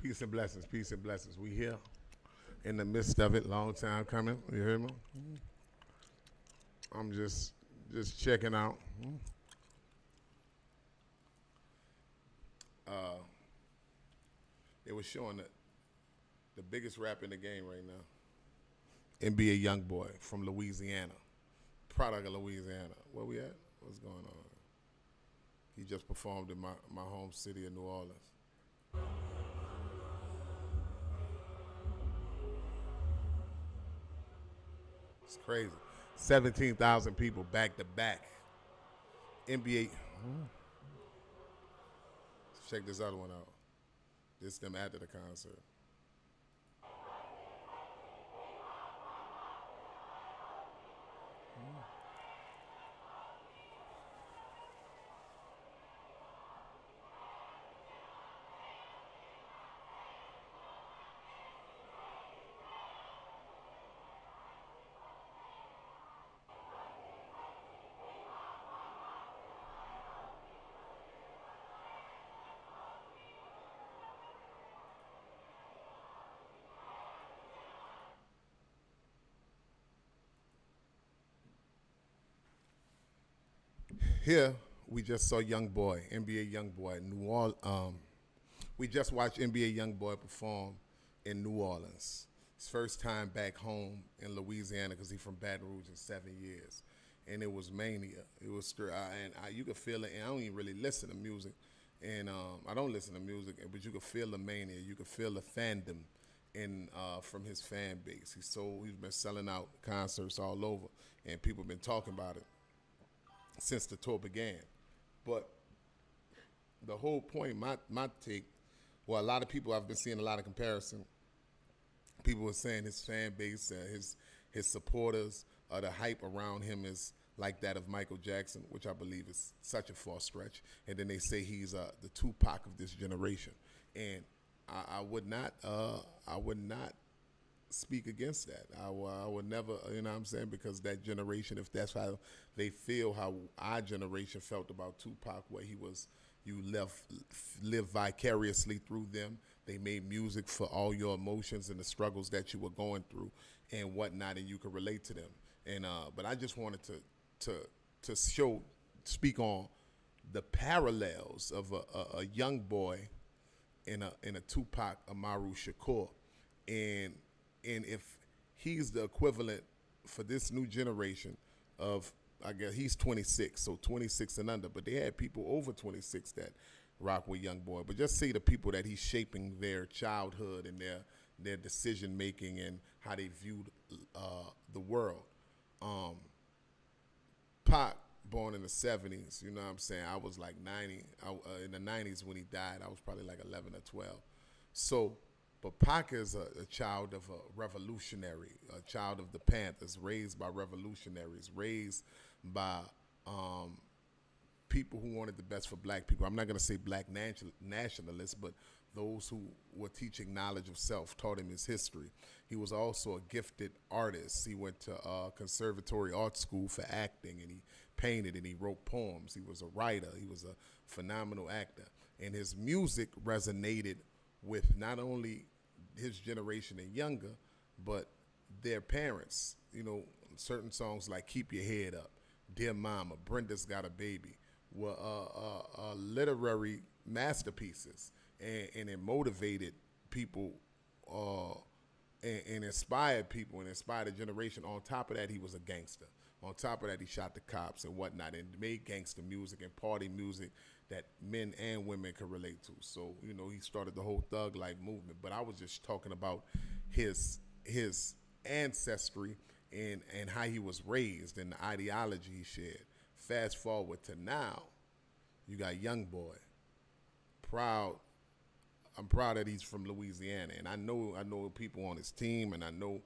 Peace and blessings. Peace and blessings. We here in the midst of it. Long time coming. You hear me? I'm just checking out. It was showing that the biggest rapper in the game right now, NBA young boy from Louisiana, product of Louisiana. Where we at? What's going on? He just performed in my home city of New Orleans. It's crazy. 17,000 people back to back. NBA. Check this other one out. This them after the concert. Here we just saw Young Boy, NBA Young Boy, New Orleans. We just watched NBA Young Boy perform in New Orleans. His first time back home in Louisiana because he's from Baton Rouge in 7 years, and it was mania. It was you could feel it. And I don't even really listen to music, and I don't listen to music, but you could feel the mania. You could feel the fandom in from his fan base. He's been selling out concerts all over, and people have been talking about it since the tour began. But the whole point, my take, well, a lot of people, I've been seeing a lot of comparison. People were saying his fan base, his supporters, the hype around him is like that of Michael Jackson, which I believe is such a far stretch. And then they say he's the Tupac of this generation, and I would not speak against that. I would never, you know what I'm saying, because that generation, if that's how they feel, how our generation felt about Tupac, where he was, you live vicariously through them. They made music for all your emotions and the struggles that you were going through and whatnot, and you could relate to them. And but I just wanted to speak on the parallels of a young boy in a Tupac Amaru Shakur, and if he's the equivalent for this new generation of, I guess he's 26, so 26 and under, but they had people over 26 that rock with Young Boy. But just say the people that he's shaping their childhood and their decision making and how they viewed the world. Pac, born in the 70s, you know what I'm saying? I was like 90, in the 90s when he died, I was probably like 11 or 12. So, but Pac is a child of a revolutionary, a child of the Panthers, raised by revolutionaries, raised by people who wanted the best for black people. I'm not going to say black nationalists, but those who were teaching knowledge of self, taught him his history. He was also a gifted artist. He went to conservatory art school for acting, and he painted and he wrote poems. He was a writer. He was a phenomenal actor. And his music resonated with not only his generation and younger, but their parents. You know, certain songs like "Keep Your Head Up," "Dear Mama," "Brenda's Got a Baby" were literary masterpieces, and it motivated people and inspired people and inspired a generation. On top of that, he was a gangster. On top of that, he shot the cops and whatnot and made gangster music and party music that men and women could relate to. So, you know, he started the whole thug life movement. But I was just talking about his ancestry and how he was raised and the ideology he shared. Fast forward to now, you got Young Boy. Proud. I'm proud that he's from Louisiana, and I know people on his team, and I know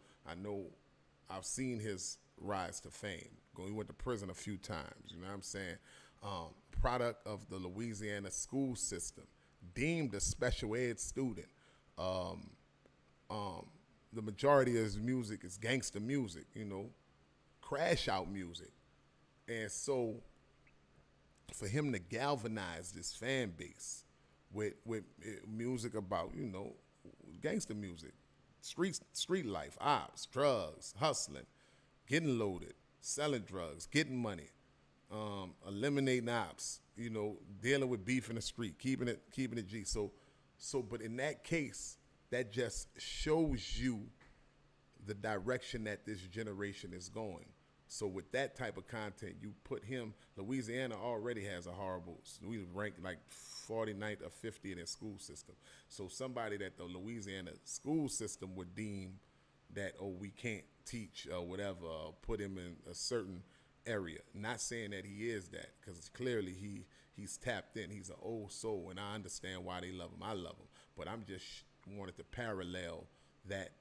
I've seen his rise to fame. He went to prison a few times. You know what I'm saying? Product of the Louisiana school system, deemed a special ed student. Um, the majority of his music is gangster music, you know, crash out music. And so for him to galvanize this fan base with music about, you know, gangster music, street life, ops, drugs, hustling, getting loaded, selling drugs, getting money, eliminating ops, dealing with beef in the street, keeping it G. But in that case, that just shows you the direction that this generation is going. So with that type of content, you put him. Louisiana already has a horrible. We ranked like 49th or 50th in their school system. So somebody that the Louisiana school system would deem that, oh, we can't teach or whatever, or put him in a certain area. Not saying that he is that, because clearly he's tapped in. He's an old soul, and I understand why they love him. I love him, but I'm just wanted to parallel that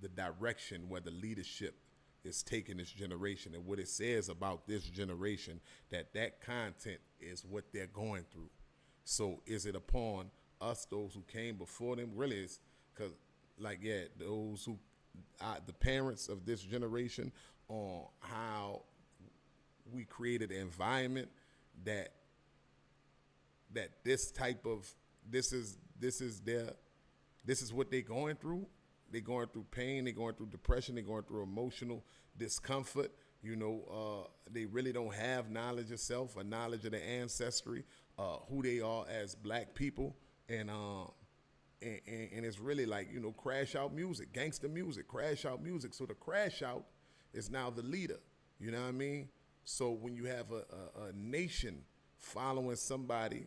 the direction where the leadership is taking this generation and what it says about this generation, that content is what they're going through. So is it upon us, those who came before them? Really, it's because, those who, the parents of this generation, on how we created an environment that this type of, this is what they're going through. They're going through pain. They're going through depression. They're going through emotional discomfort. They really don't have knowledge of self or knowledge of their ancestry, who they are as black people. And it's really like, crash out music, gangster music, crash out music. So the crash out is now the leader. You know what I mean? So when you have a nation following somebody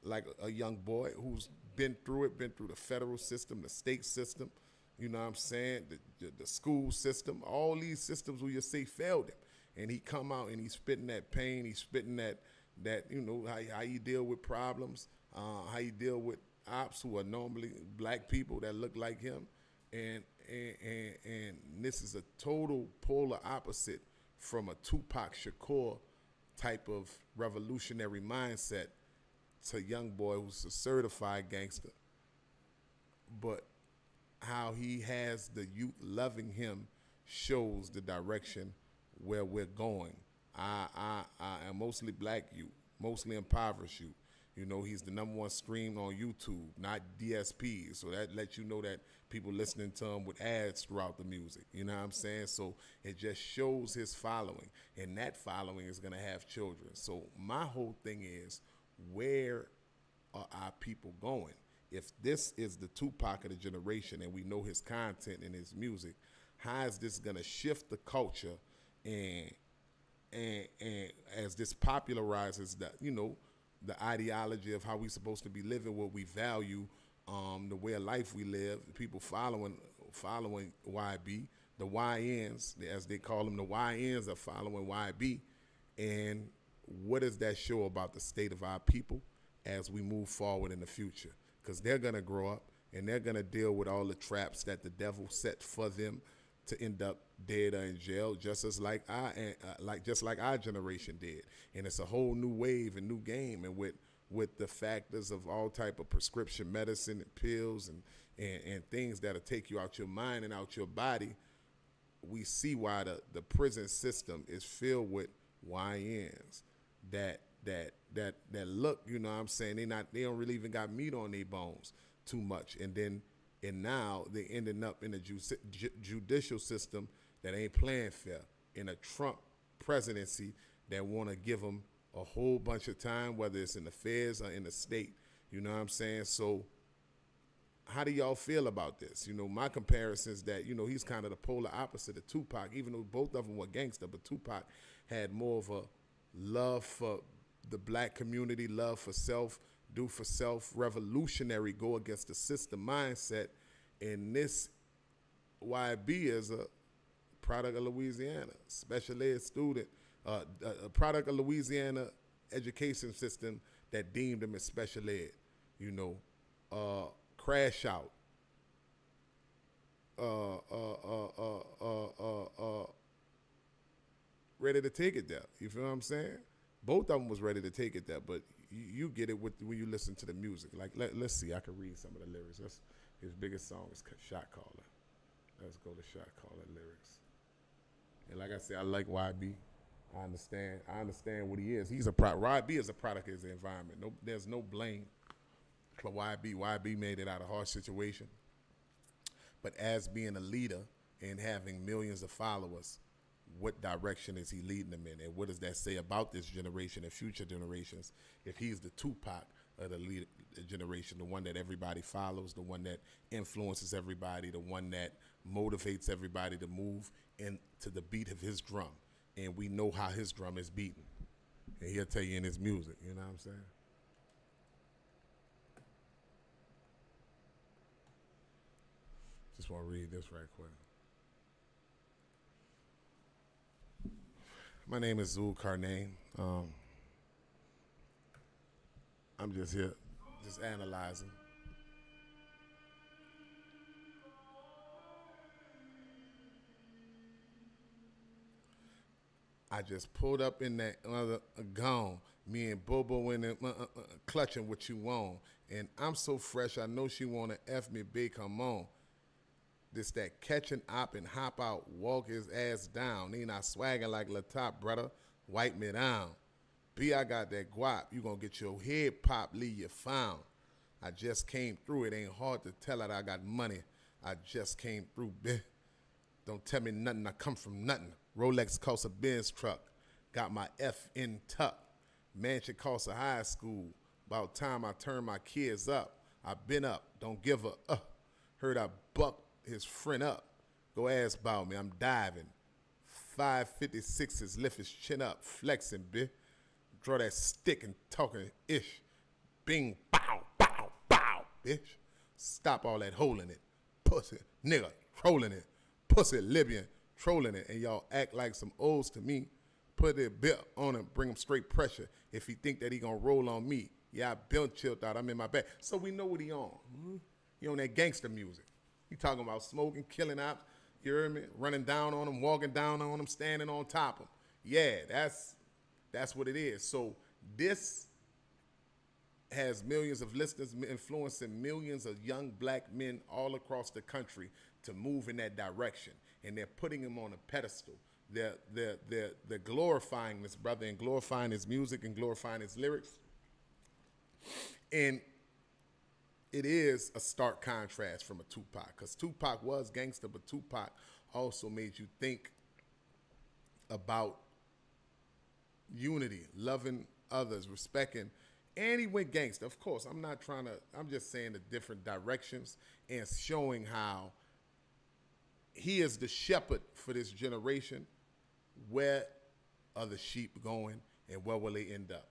like a young boy who's been through the federal system, the state system, you know what I'm saying, the school system, all these systems where you say failed him. And he come out and he's spitting that pain, he's spitting that how you deal with problems, how you deal with ops who are normally black people that look like him. And this is a total polar opposite from a Tupac Shakur type of revolutionary mindset to young boy who's a certified gangster. But how he has the youth loving him shows the direction where we're going. I am mostly black youth, mostly impoverished youth. He's the #1 stream on YouTube, not DSP. So that lets you know that people listening to him with ads throughout the music. You know what I'm saying? So it just shows his following, and that following is going to have children. So my whole thing is, where are our people going? If this is the Tupac of the generation and we know his content and his music, how is this going to shift the culture and as this popularizes the ideology of how we're supposed to be living, what we value, the way of life we live, people following YB, the YNs, as they call them, the YNs are following YB. And what does that show about the state of our people as we move forward in the future? Because they're going to grow up and they're going to deal with all the traps that the devil set for them to end up dead or in jail, just like our generation did. And it's a whole new wave and new game, and with the factors of all type of prescription medicine and pills and things that'll take you out your mind and out your body, we see why the prison system is filled with YNs that look, you know what I'm saying, they don't really even got meat on their bones too much. And now they ending up in a judicial system that ain't playing fair, in a Trump presidency that want to give them a whole bunch of time, whether it's in the feds or in the state. You know what I'm saying? So how do y'all feel about this? My comparison is that, he's kind of the polar opposite of Tupac, even though both of them were gangster, but Tupac had more of a love for the black community, love for self, do for self, revolutionary, go against the system mindset. And this YB is a product of Louisiana, special ed student, a product of Louisiana education system that deemed him as special ed. Crash Out, ready to take it there. You feel what I'm saying? Both of them was ready to take it there, but you get it when you listen to the music. Like, let's see, I can read some of the lyrics. His biggest song is Shot Caller. Let's go to Shot Caller lyrics. And like I said, I like YB. I understand what he is. He's a product. YB is a product of his environment. There's no blame for YB. YB made it out of a hard situation. But as being a leader and having millions of followers, what direction is he leading them in? And what does that say about this generation and future generations if he's the Tupac of the lead generation, the one that everybody follows, the one that influences everybody, the one that motivates everybody to move into the beat of his drum? And we know how his drum is beaten. And he'll tell you in his music, you know what I'm saying? Just want to read this right quick. My name is Zul Karnain. I'm just here, just analyzing. I just pulled up in that other gone. Me and Bobo in the clutching what you want. And I'm so fresh, I know she want to F me big, come on. This that catching up and hop out, walk his ass down. He not swagging like La Top, brother. Wipe me down. B, I got that guap. You gonna get your head pop, leave you found. I just came through. It ain't hard to tell that I got money. I just came through, bitch. Don't tell me nothing. I come from nothing. Rolex costs a Benz truck. Got my F in tuck. Mansion costs a high school. About time I turn my kids up. I been up. Don't give a Heard I buck his friend up. Go ask about me. I'm diving. 556s lift his chin up. Flexing, bitch. Draw that stick and talking ish. Bing, bow, bow, bow, bitch. Stop all that holding it. Pussy, nigga, trolling it. Pussy, Libyan, trolling it. And y'all act like some O's to me. Put a bit on him, bring him straight pressure. If he think that he gonna roll on me, yeah, I been chilled out, I'm in my bag. So we know what he on. He on that gangster music. He talking about smoking, killing out, you hear me? Running down on him, walking down on him, standing on top of him. Yeah, that's what it is. So this has millions of listeners, influencing millions of young black men all across the country to move in that direction. And they're putting him on a pedestal. They're glorifying this brother and glorifying his music and glorifying his lyrics. And it is a stark contrast from a Tupac, because Tupac was gangster, but Tupac also made you think about unity, loving others, respecting, and he went gangster. Of course, I'm just saying the different directions and showing how he is the shepherd for this generation. Where are the sheep going and where will they end up?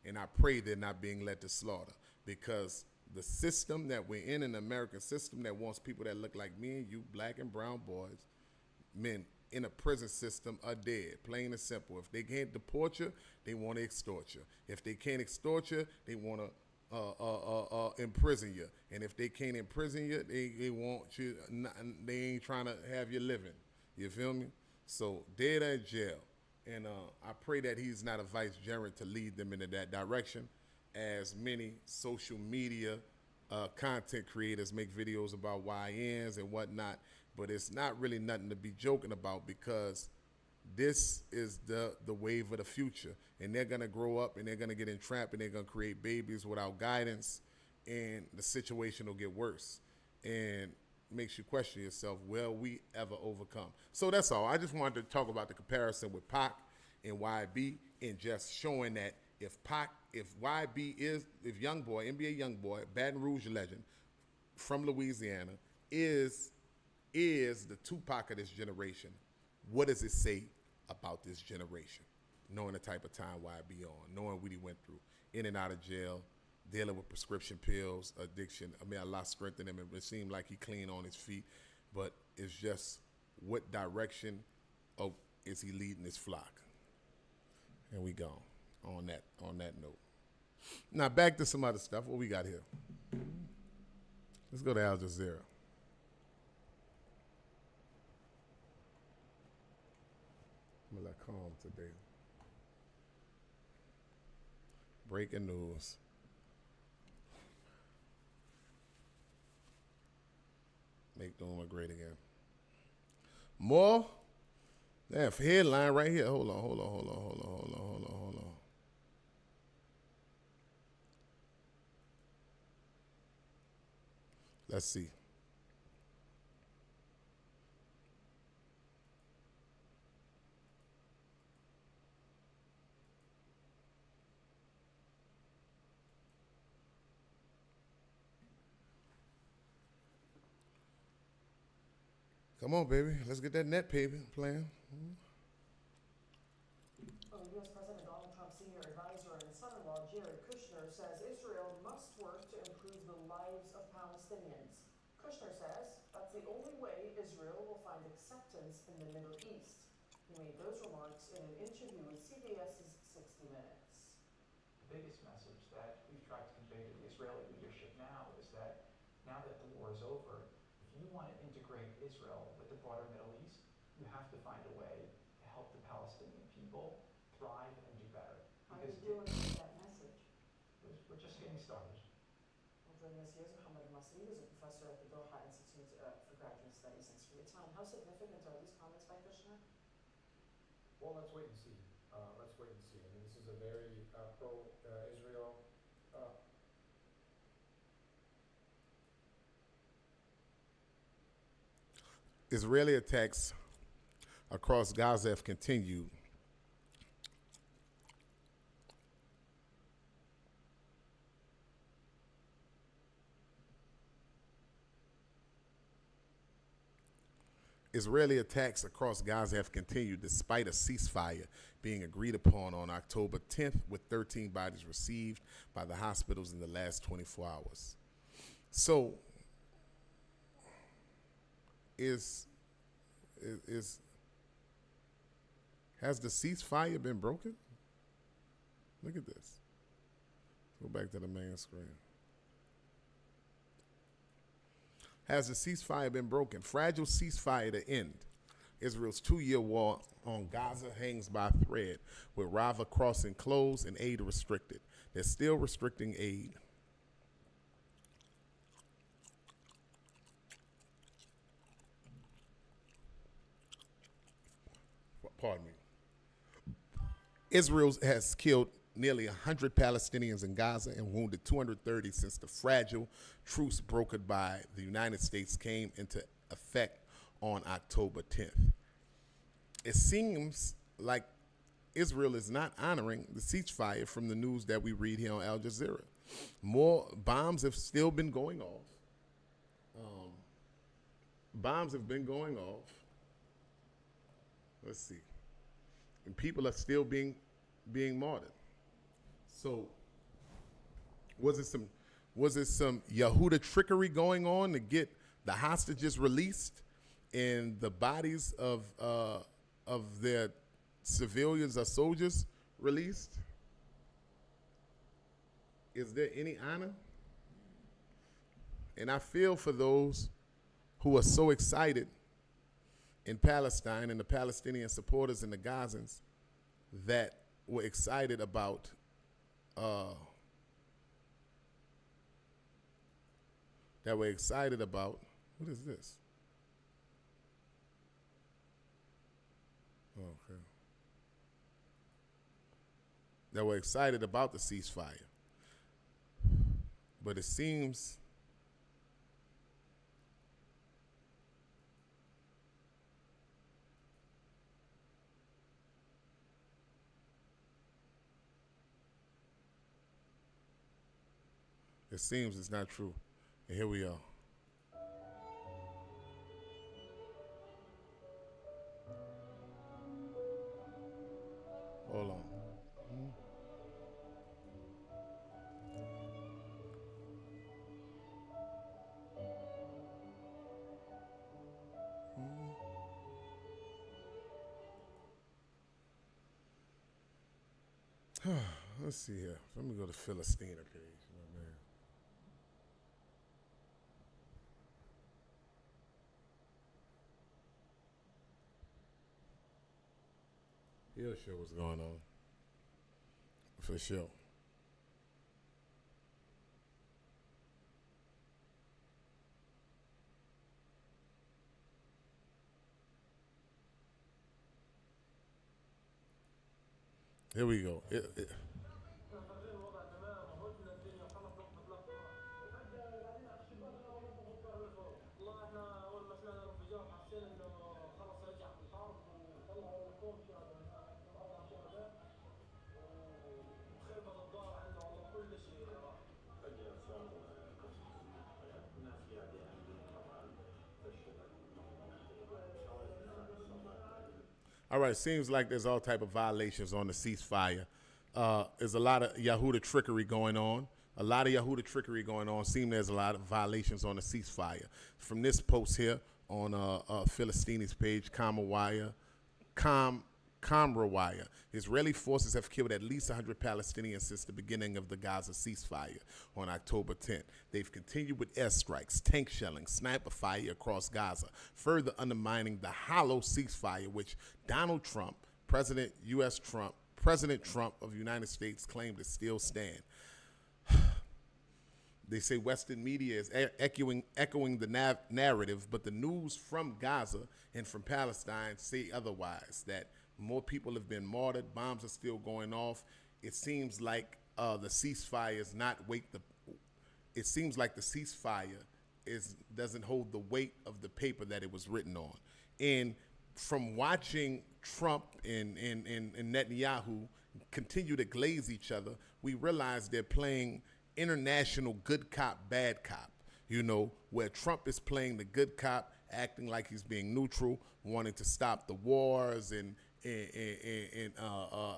And I pray they're not being led to slaughter, because the system that we're in, an American system that wants people that look like me and you, black and brown boys, men in a prison system, are dead, plain and simple. If they can't deport you, they want to extort you. If they can't extort you, they want to imprison you. And if they can't imprison you, they want you, they ain't trying to have you living. You feel me? So dead or in jail. And I pray that he's not a vicegerent to lead them into that direction, as many social media content creators make videos about YNs and whatnot. But it's not really nothing to be joking about, because this is the wave of the future. And they're going to grow up and they're going to get entrapped and they're going to create babies without guidance, and the situation will get worse. And makes you question yourself, will we ever overcome? So that's all. I just wanted to talk about the comparison with Pac and YB, and just showing that if YB is, if Youngboy, NBA Youngboy, Baton Rouge legend from Louisiana, is the Tupac of this generation, what does it say about this generation? Knowing the type of time YB on, knowing what he went through, in and out of jail, dealing with prescription pills, addiction. I mean, a lot strengthened him. It seemed like he clean on his feet, but it's just what direction is he leading his flock? And we gone on that note. Now back to some other stuff. What we got here? Let's go to Al Jazeera. I'm gonna let calm today. Breaking news. Make Duma great again. More? That headline right here. Hold on. Let's see. Come on, baby. Let's get that net payment plan. Well, U.S. President Donald Trump's senior advisor and son-in-law Jared Kushner says Israel must work to improve the lives of Palestinians. Kushner says that's the only way Israel will find acceptance in the Middle East. He made those remarks in an interview with CBS's 60 Minutes. The biggest message that we've tried to convey to the Israeli leadership now is that now that the war is over, if you want to integrate Israel with the broader Middle East, you have to find a way to help the Palestinian people thrive and do better. How are you doing with that message? We're just getting started. Well, joining us here is Mohammed Masri, who's a professor at the Doha Institute for Graduate Studies. Thanks for your time. How significant are these comments by Kushner? Well, let's wait and see. Let's wait and see. I mean, this is a very pro-Israel. Israeli attacks across Gaza have continued. Israeli attacks across Gaza have continued despite a ceasefire being agreed upon on October 10th, with 13 bodies received by the hospitals in the last 24 hours. So, is has the ceasefire been broken? Look at this. Go back to the main screen. Has the ceasefire been broken? Fragile ceasefire to end. Israel's 2-year war on Gaza hangs by a thread, with Rafah crossing closed and aid restricted. They're still restricting aid. Pardon me. Israel has killed nearly 100 Palestinians in Gaza and wounded 230 since the fragile truce brokered by the United States came into effect on October 10th. It seems like Israel is not honoring the ceasefire from the news that we read here on Al Jazeera. More bombs have still been going off. Bombs have been going off. Let's see. And people are still being martyred. So was it some Yehuda trickery going on to get the hostages released and the bodies of their civilians or soldiers released? Is there any honor? And I feel for those who are so excited in Palestine and the Palestinian supporters and the Gazans that were excited about what is this? Okay. That were excited about the ceasefire. But it seems it's not true. And here we are. Hold on. Let's see here. Let me go to Philistine page. Oh, man. He'll show what's going on. For sure. Here we go. All right, seems like there's all type of violations on the ceasefire. There's a lot of Yahuda trickery going on. A lot of Yahuda trickery going on. Seems there's a lot of violations on the ceasefire. From this post here on Philistini's page, Kamrawaya, Israeli forces have killed at least 100 Palestinians since the beginning of the Gaza ceasefire on October 10th. They've continued with airstrikes, tank shelling, sniper fire across Gaza, further undermining the hollow ceasefire which Donald Trump, President Trump of the United States, claimed to still stand. They say Western media is echoing the narrative, but the news from Gaza and from Palestine say otherwise, that more people have been martyred, bombs are still going off. It seems like the ceasefire is not it seems like the ceasefire doesn't hold the weight of the paper that it was written on. And from watching Trump and Netanyahu continue to glaze each other, we realize they're playing international good cop, bad cop, where Trump is playing the good cop, acting like he's being neutral, wanting to stop the wars and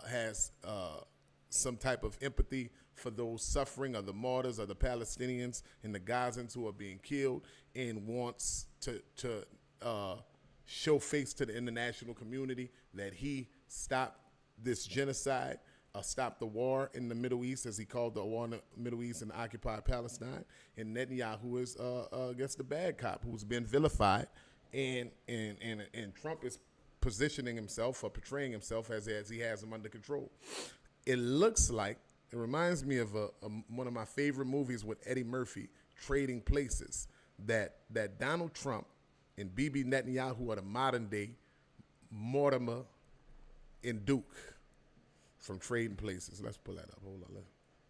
has some type of empathy for those suffering, or the martyrs, or the Palestinians and the Gazans who are being killed, and wants to show face to the international community that he stopped this genocide, stop the war in the Middle East, as he called the war in the Middle East and occupied Palestine. And Netanyahu is, I guess, the bad cop who's been vilified, and Trump is positioning himself or portraying himself as he has him under control. It looks like, it reminds me of one of my favorite movies with Eddie Murphy, Trading Places, that Donald Trump and Bibi Netanyahu are the modern day Mortimer and Duke from Trading Places. Let's pull that up. Hold on,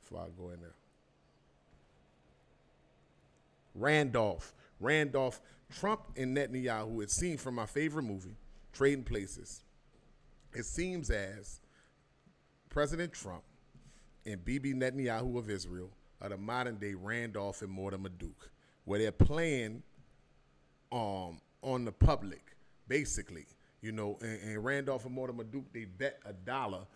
before I go in there. Randolph, Trump and Netanyahu, it seems from my favorite movie, Trading Places, it seems as President Trump and Bibi Netanyahu of Israel are the modern day Randolph and Mortimer Duke, where they're playing on the public, basically, and Randolph and Mortimer Duke, they bet $1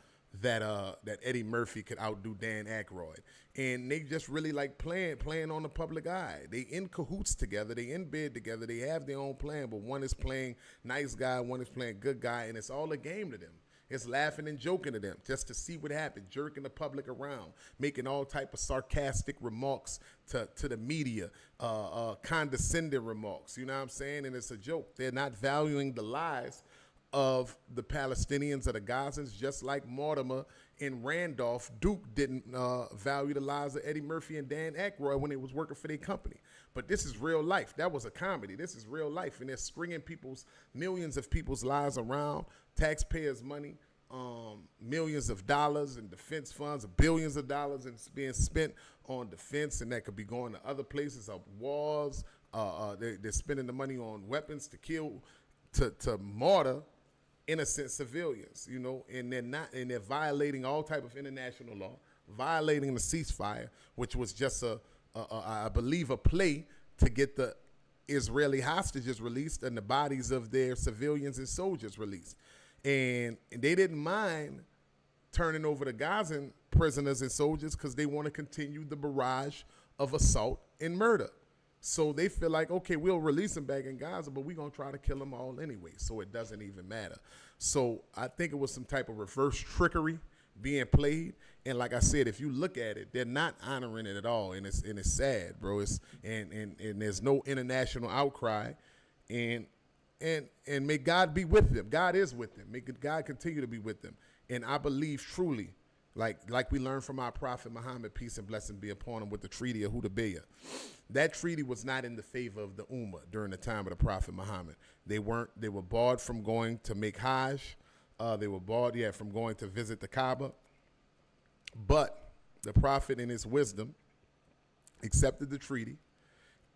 that Eddie Murphy could outdo Dan Aykroyd. And they just really like playing on the public eye. They in cahoots together, they in bed together, they have their own plan, but one is playing nice guy, one is playing good guy, and it's all a game to them. It's laughing and joking to them just to see what happens, jerking the public around, making all type of sarcastic remarks to the media, condescending remarks, you know what I'm saying? And it's a joke. They're not valuing the lives of the Palestinians or the Gazans, just like Mortimer and Randolph Duke didn't value the lives of Eddie Murphy and Dan Aykroyd when they was working for their company. But this is real life. That was a comedy. This is real life. And they're stringing millions of people's lives around, taxpayers' money, millions of dollars in defense funds, billions of dollars and being spent on defense, and that could be going to other places, of wars. They're spending the money on weapons to kill, to martyr innocent civilians, and they're violating all type of international law, violating the ceasefire, which was just I believe a play to get the Israeli hostages released and the bodies of their civilians and soldiers released. And they didn't mind turning over the Gazan prisoners and soldiers because they want to continue the barrage of assault and murder. So they feel like, okay, we'll release them back in Gaza, but we're going to try to kill them all anyway, so it doesn't even matter. So I think it was some type of reverse trickery being played. And like I said, if you look at it, they're not honoring it at all, and it's sad, bro. And there's no international outcry, and may God be with them. God is with them. May God continue to be with them. And I believe truly, like we learned from our prophet Muhammad, peace and blessing be upon him, with the Treaty of Hudaybiyah. That treaty was not in the favor of the Ummah during the time of the prophet Muhammad. They were barred from going to make Hajj. They were barred, from going to visit the Kaaba. But the prophet, in his wisdom, accepted the treaty,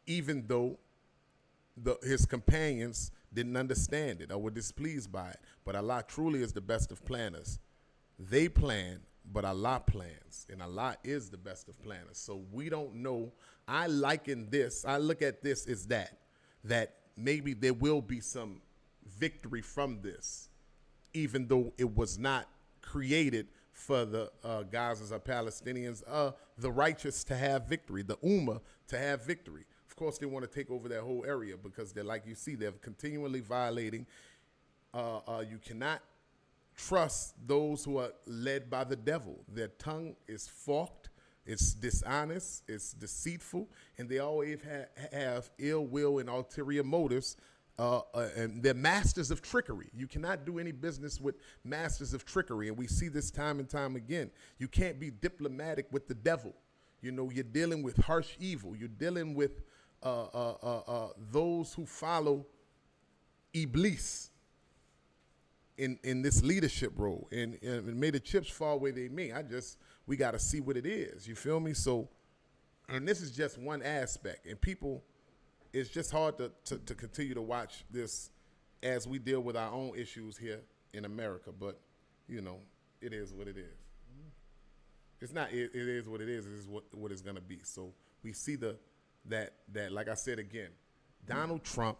even though his companions didn't understand it or were displeased by it. But Allah truly is the best of planners. They plan, but Allah plans, and Allah is the best of planners. So we don't know. I look at this as that maybe there will be some victory from this even though it was not created for the Gazans or Palestinians, the righteous to have victory, the Ummah to have victory. Of course, they want to take over that whole area because they're, like you see, they're continually violating. You cannot trust those who are led by the devil. Their tongue is forked, it's dishonest, it's deceitful, and they always have ill will and ulterior motives. And they're masters of trickery. You cannot do any business with masters of trickery, and we see this time and time again. You can't be diplomatic with the devil. You know, you're dealing with harsh evil. You're dealing with those who follow Iblis in this leadership role. And may the chips fall where they may. We got to see what it is. You feel me? So, and this is just one aspect. And people, it's just hard to continue to watch this as we deal with our own issues here in America. But, you know, it is what it is. It's not, it is what it is. It is what it's going to be. So we see that, like I said again, Donald Trump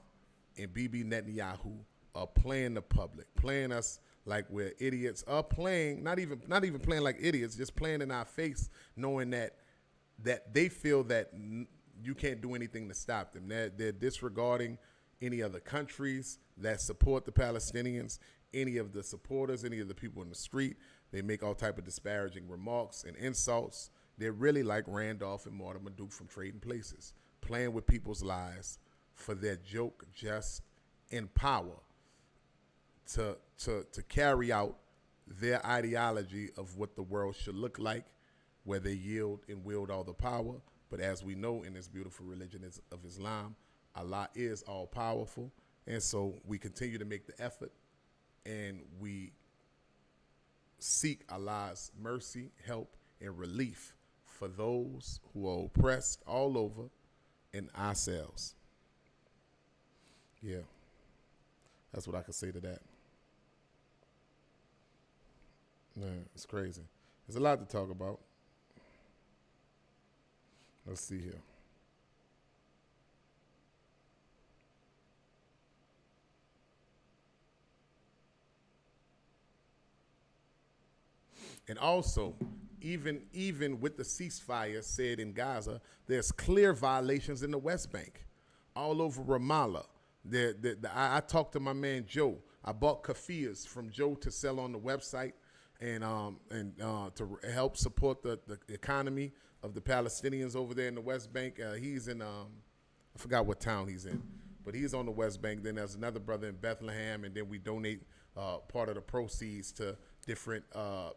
and Bibi Netanyahu are playing the public, playing us like we're idiots, are playing, not even playing like idiots, just playing in our face, knowing that they feel that you can't do anything to stop them. They're disregarding any other countries that support the Palestinians, any of the supporters, any of the people in the street. They make all type of disparaging remarks and insults. They're really like Randolph and Mortimer Duke from Trading Places, playing with people's lives for their joke, just, and power to carry out their ideology of what the world should look like, where they yield and wield all the power. But as we know, in this beautiful religion of Islam, Allah is all powerful. And so we continue to make the effort, and we seek Allah's mercy, help, and relief for those who are oppressed all over and ourselves. Yeah, that's what I can say to that. Man, it's crazy. There's a lot to talk about. Let's see here. And also, even with the ceasefire said in Gaza, there's clear violations in the West Bank, all over Ramallah. I talked to my man Joe. I bought kafirs from Joe to sell on the website and to help support the economy of the Palestinians over there in the West Bank. He's in, I forgot what town he's in, but he's on the West Bank. Then there's another brother in Bethlehem, and then we donate part of the proceeds to different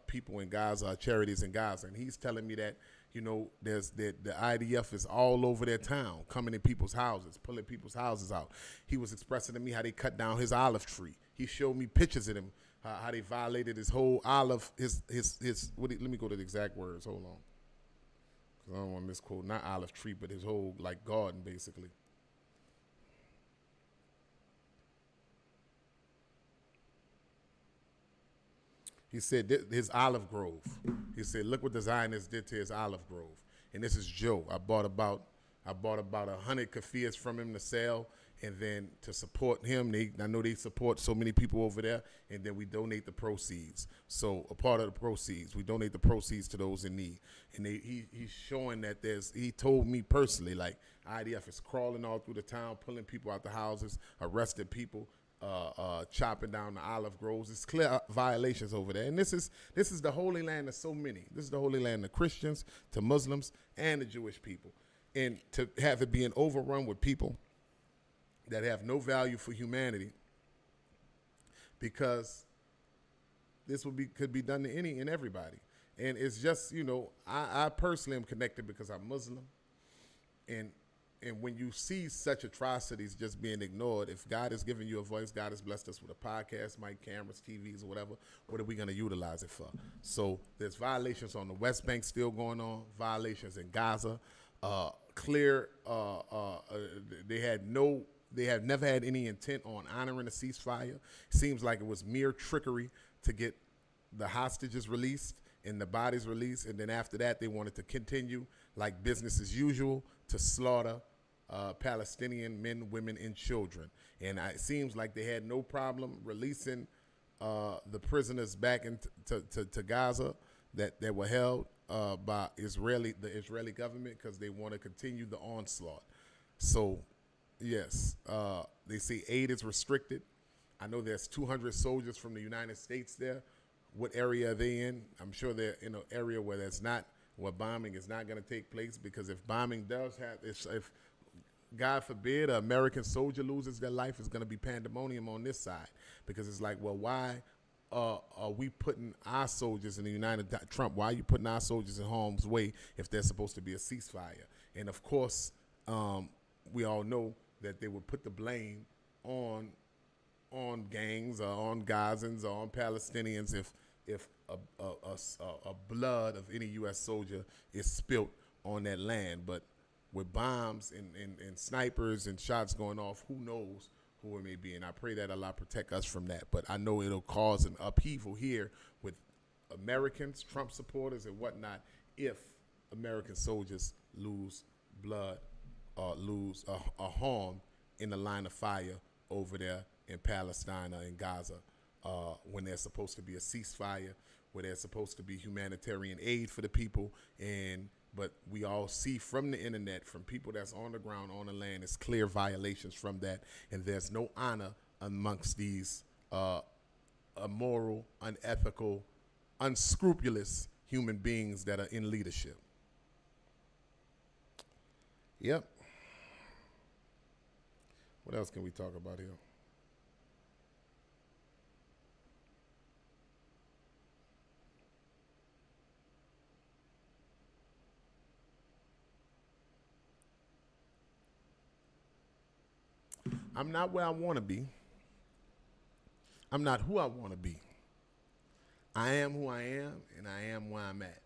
people in Gaza, charities in Gaza. And he's telling me that, you know, there's the IDF is all over their town, coming in people's houses, pulling people's houses out. He was expressing to me how they cut down his olive tree. He showed me pictures of him, how they violated his whole olive, let me go to the exact words, hold on. Because I don't want to misquote, not olive tree, but his whole, like, garden, basically. He said his olive grove. He said, look what the Zionists did to his olive grove. And this is Joe. I bought about 100 kafirs from him to sell, and then to support him. I know they support so many people over there, and then we donate the proceeds. So a part of the proceeds, we donate the proceeds to those in need. And he's showing that he told me personally, like, IDF is crawling all through the town, pulling people out the houses, arresting people, chopping down the olive groves. It's clear violations over there. And this is the holy land of so many. This is the holy land of Christians, to Muslims, and the Jewish people. And to have it being overrun with people that have no value for humanity, because this could be done to any and everybody. And it's just, you know, I personally am connected because I'm Muslim. And when you see such atrocities just being ignored, if God has given you a voice, God has blessed us with a podcast, mic, cameras, TVs, or whatever, what are we going to utilize it for? So there's violations on the West Bank still going on, violations in Gaza. They have never had any intent on honoring a ceasefire. Seems like it was mere trickery to get the hostages released and the bodies released. And then after that, they wanted to continue like business as usual to slaughter Palestinian men, women, and children. And it seems like they had no problem releasing the prisoners back to Gaza that were held by the Israeli government because they want to continue the onslaught. So, yes, they say aid is restricted. I know there's 200 soldiers from the United States there. What area are they in? I'm sure they're in an area where bombing is not going to take place, because if bombing does if God forbid, an American soldier loses their life, it's going to be pandemonium on this side, because it's like, well, why are we putting our soldiers in Trump, why are you putting our soldiers in harm's way if there's supposed to be a ceasefire? And of course, we all know that they would put the blame on gangs or on Gazans or on Palestinians if a blood of any U.S. soldier is spilt on that land. But with bombs and snipers and shots going off, who knows who it may be. And I pray that Allah protect us from that. But I know it'll cause an upheaval here with Americans, Trump supporters, and whatnot, if American soldiers lose blood or lose a harm in the line of fire over there in Palestine or in Gaza, when there's supposed to be a ceasefire, where there's supposed to be humanitarian aid for the people. But we all see from the internet, from people that's on the ground, on the land, it's clear violations from that. And there's no honor amongst these immoral, unethical, unscrupulous human beings that are in leadership. Yep. What else can we talk about here? I'm not where I want to be. I'm not who I want to be. I am who I am, and I am where I'm at.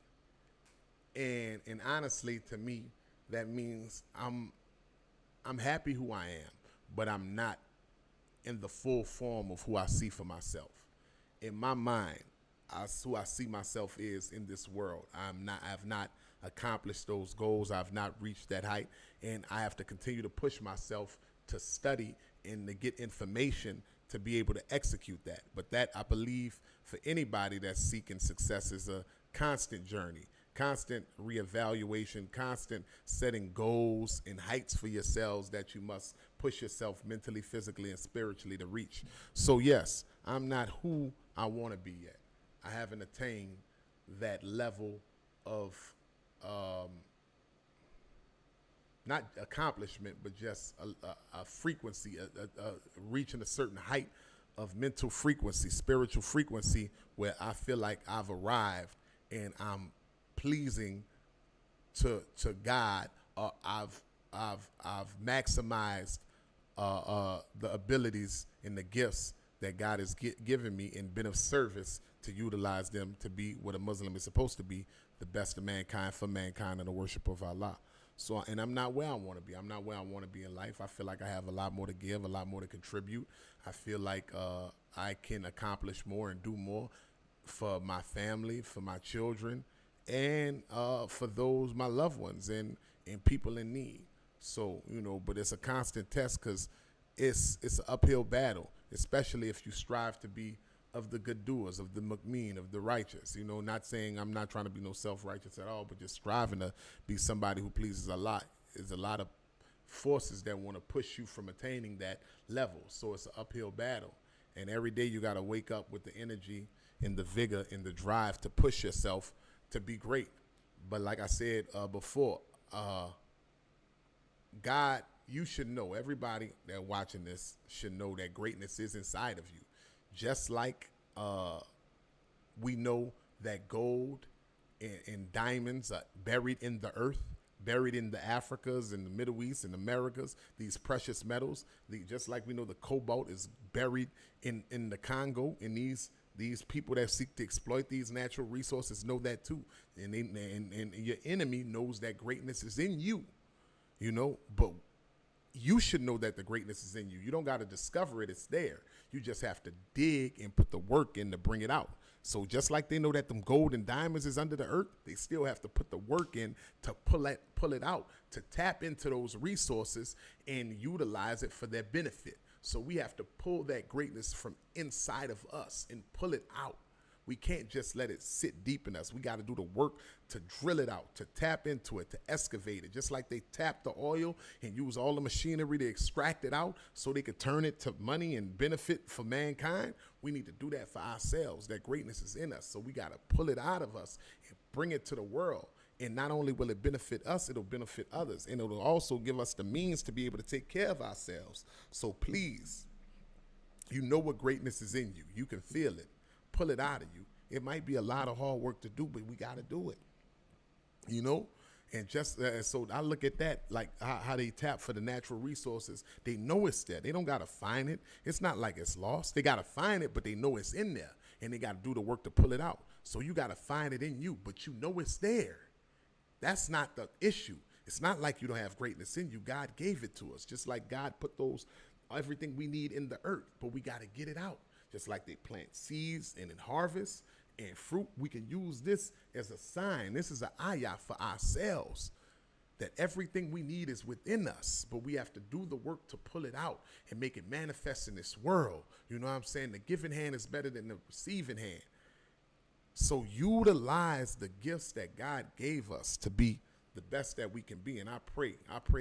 And honestly, to me, that means I'm happy who I am, but I'm not in the full form of who I see for myself. In my mind, who I see myself is in this world. I've not accomplished those goals. I've not reached that height, and I have to continue to push myself to study and to get information to be able to execute that. But that, I believe, for anybody that's seeking success, is a constant journey, constant reevaluation, constant setting goals and heights for yourselves that you must push yourself mentally, physically, and spiritually to reach. So yes, I'm not who I want to be yet. I haven't attained that level of not accomplishment, but just a frequency, reaching a certain height of mental frequency, spiritual frequency, where I feel like I've arrived and I'm pleasing to God. I've maximized the abilities and the gifts that God has given me, and been of service to utilize them to be what a Muslim is supposed to be, the best of mankind, for mankind, and the worship of Allah. So, and I'm not where I want to be. I'm not where I want to be in life. I feel like I have a lot more to give, a lot more to contribute. I feel like I can accomplish more and do more for my family, for my children, and for those, my loved ones, and people in need. So, but it's a constant test, because it's an uphill battle, especially if you strive to be of the good doers, of the mu'min, of the righteous. Not saying I'm not trying to be no self-righteous at all, but just striving to be somebody who pleases Allah. There's a lot of forces that want to push you from attaining that level. So it's an uphill battle. And every day you got to wake up with the energy and the vigor and the drive to push yourself to be great. But like I said before, God, you should know, everybody that watching this should know that greatness is inside of you. Just like we know that gold and diamonds are buried in the earth, buried in the Africas and the Middle East and Americas, these precious metals, just like we know the cobalt is buried in the Congo, and these people that seek to exploit these natural resources know that too. And your enemy knows that greatness is in you, but you should know that the greatness is in you. You don't got to discover it. It's there. You just have to dig and put the work in to bring it out. So just like they know that them gold and diamonds is under the earth, they still have to put the work in to pull it out, to tap into those resources and utilize it for their benefit. So we have to pull that greatness from inside of us and pull it out. We can't just let it sit deep in us. We got to do the work to drill it out, to tap into it, to excavate it. Just like they tap the oil and use all the machinery to extract it out so they could turn it to money and benefit for mankind. We need to do that for ourselves. That greatness is in us. So we got to pull it out of us and bring it to the world. And not only will it benefit us, it'll benefit others. And it'll also give us the means to be able to take care of ourselves. So please, you know what greatness is in you. You can feel it. Pull it out of you. It might be a lot of hard work to do, but we got to do it, you know? And just so I look at that like how they tap for the natural resources. They know it's there. They don't got to find it. It's not like it's lost. They got to find it, but they know it's in there, and they got to do the work to pull it out. So you got to find it in you, but you know it's there. That's not the issue. It's not like you don't have greatness in you. God gave it to us, just like God put everything we need in the earth, but we got to get it out. Just like they plant seeds and in harvest and fruit, we can use this as a sign. This is an ayah for ourselves, that everything we need is within us, but we have to do the work to pull it out and make it manifest in this world. You know what I'm saying? The giving hand is better than the receiving hand. So utilize the gifts that God gave us to be the best that we can be. And I pray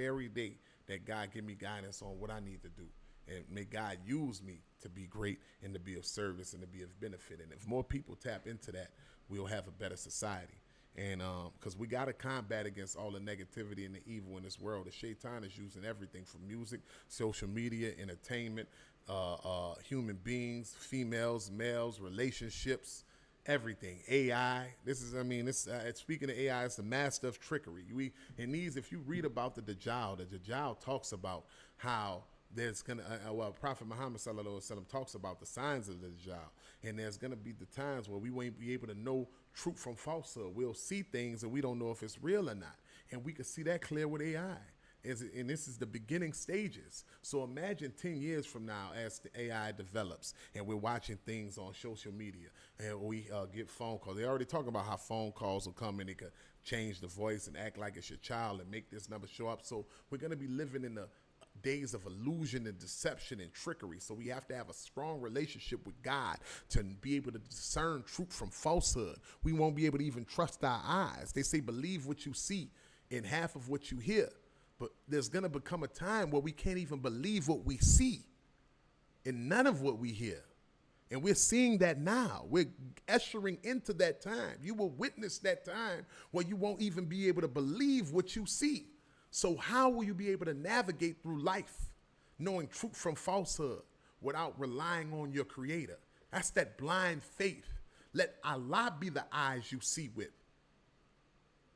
every day that God give me guidance on what I need to do. And may God use me to be great and to be of service and to be of benefit. And if more people tap into that, we'll have a better society. And because we got to combat against all the negativity and the evil in this world. The shaitan is using everything from music, social media, entertainment, human beings, females, males, relationships, everything. AI. Speaking of AI, it's the master of trickery. If you read about the Dajjal talks about how there's gonna Prophet Muhammad sallallahu alaihi wasallam talks about the signs of the Dajjal, and there's gonna be the times where we won't be able to know truth from falsehood. We'll see things and we don't know if it's real or not, and we can see that clear with AI. And this is the beginning stages. So imagine 10 years from now, as the AI develops and we're watching things on social media and we get phone calls. They already talking about how phone calls will come and they could change the voice and act like it's your child and make this number show up. So we're gonna be living in the days of illusion and deception and trickery. So we have to have a strong relationship with God to be able to discern truth from falsehood. We won't be able to even trust our eyes. They say believe what you see and half of what you hear. But there's going to become a time where we can't even believe what we see and none of what we hear. And we're seeing that now. We're ushering into that time. You will witness that time where you won't even be able to believe what you see. So how will you be able to navigate through life knowing truth from falsehood without relying on your creator? That's that blind faith. Let Allah be the eyes you see with,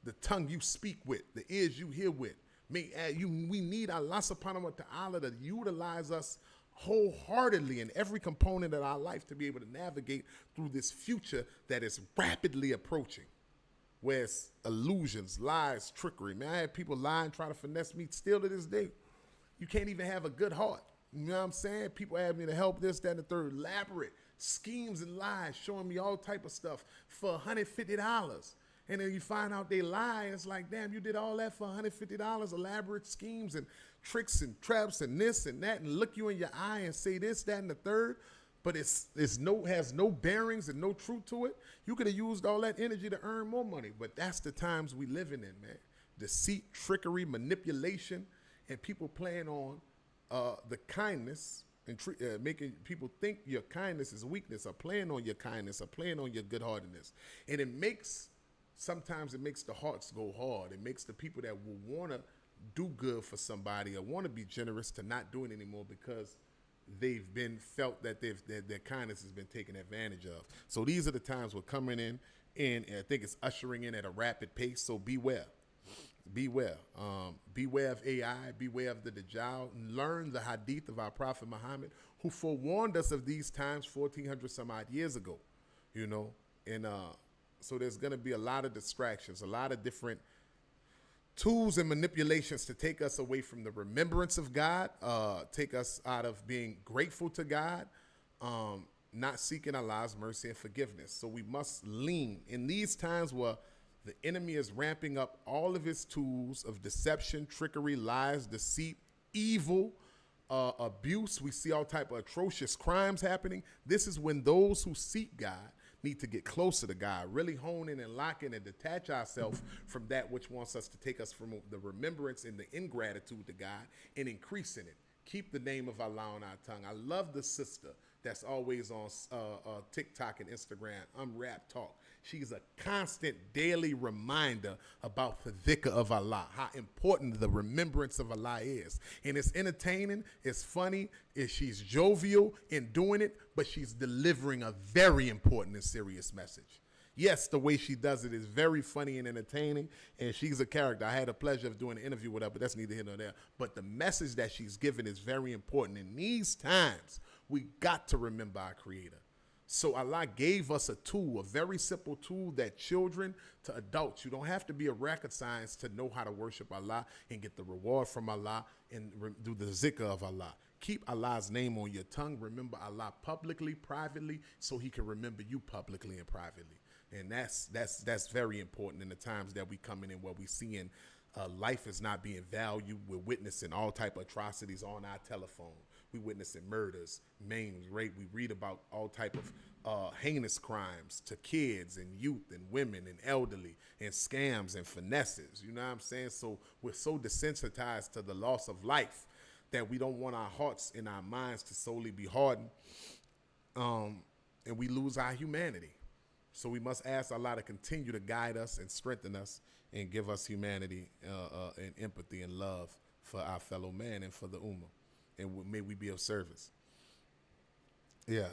the tongue you speak with, the ears you hear with. We need Allah subhanahu wa ta'ala to utilize us wholeheartedly in every component of our life to be able to navigate through this future that is rapidly approaching. Where it's illusions, lies, trickery. Man, I had people lying, trying to finesse me still to this day. You can't even have a good heart. You know what I'm saying? People have me to help this, that, and the third. Elaborate schemes and lies, showing me all type of stuff for $150. And then you find out they lie. It's like, damn, you did all that for $150, elaborate schemes and tricks and traps and this and that, and look you in your eye and say this, that, and the third. But has no bearings and no truth to it. You could have used all that energy to earn more money. But that's the times we living in, man. Deceit, trickery, manipulation, and people playing on the kindness and making people think your kindness is a weakness, or playing on your kindness, or playing on your good-heartedness. And sometimes it makes the hearts go hard. It makes the people that will want to do good for somebody or want to be generous to not do it anymore because they've been felt that their kindness has been taken advantage of. So these are the times we're coming in, and I think it's ushering in at a rapid pace. So beware. Beware of AI, beware of the Dajjal. Learn the hadith of our Prophet Muhammad, who forewarned us of these times 1,400 some odd years ago, you know. And so there's going to be a lot of distractions, a lot of different tools and manipulations to take us away from the remembrance of God, take us out of being grateful to God, not seeking Allah's mercy and forgiveness. So we must lean in these times where the enemy is ramping up all of his tools of deception, trickery, lies, deceit, evil, abuse, we see all type of atrocious crimes happening. This is when those who seek God need to get closer to God, really hone in and lock in and detach ourselves from that which wants us to take us from the remembrance and the ingratitude to God and increase in it. Keep the name of Allah on our tongue. I love the sister that's always on TikTok and Instagram, Rap Talk. She's a constant daily reminder about the dhikr of Allah, how important the remembrance of Allah is. And it's entertaining, it's funny, she's jovial in doing it, but she's delivering a very important and serious message. Yes, the way she does it is very funny and entertaining, and she's a character. I had the pleasure of doing an interview with her, but that's neither here nor there. But the message that she's given is very important. In these times, we got to remember our Creator. So Allah gave us a tool, a very simple tool that children to adults, you don't have to be a rocket science to know how to worship Allah and get the reward from Allah and do the zikr of Allah. Keep Allah's name on your tongue. Remember Allah publicly, privately, so he can remember you publicly and privately. And that's very important in the times that we coming in where we seeing life is not being valued. We're witnessing all type of atrocities on our telephone. We witnessing murders, maims, rape. We read about all type of heinous crimes to kids and youth and women and elderly and scams and finesses. You know what I'm saying? So we're so desensitized to the loss of life that we don't want our hearts and our minds to solely be hardened, and we lose our humanity. So we must ask Allah to continue to guide us and strengthen us and give us humanity and empathy and love for our fellow man and for the ummah. And may we be of service. Yeah,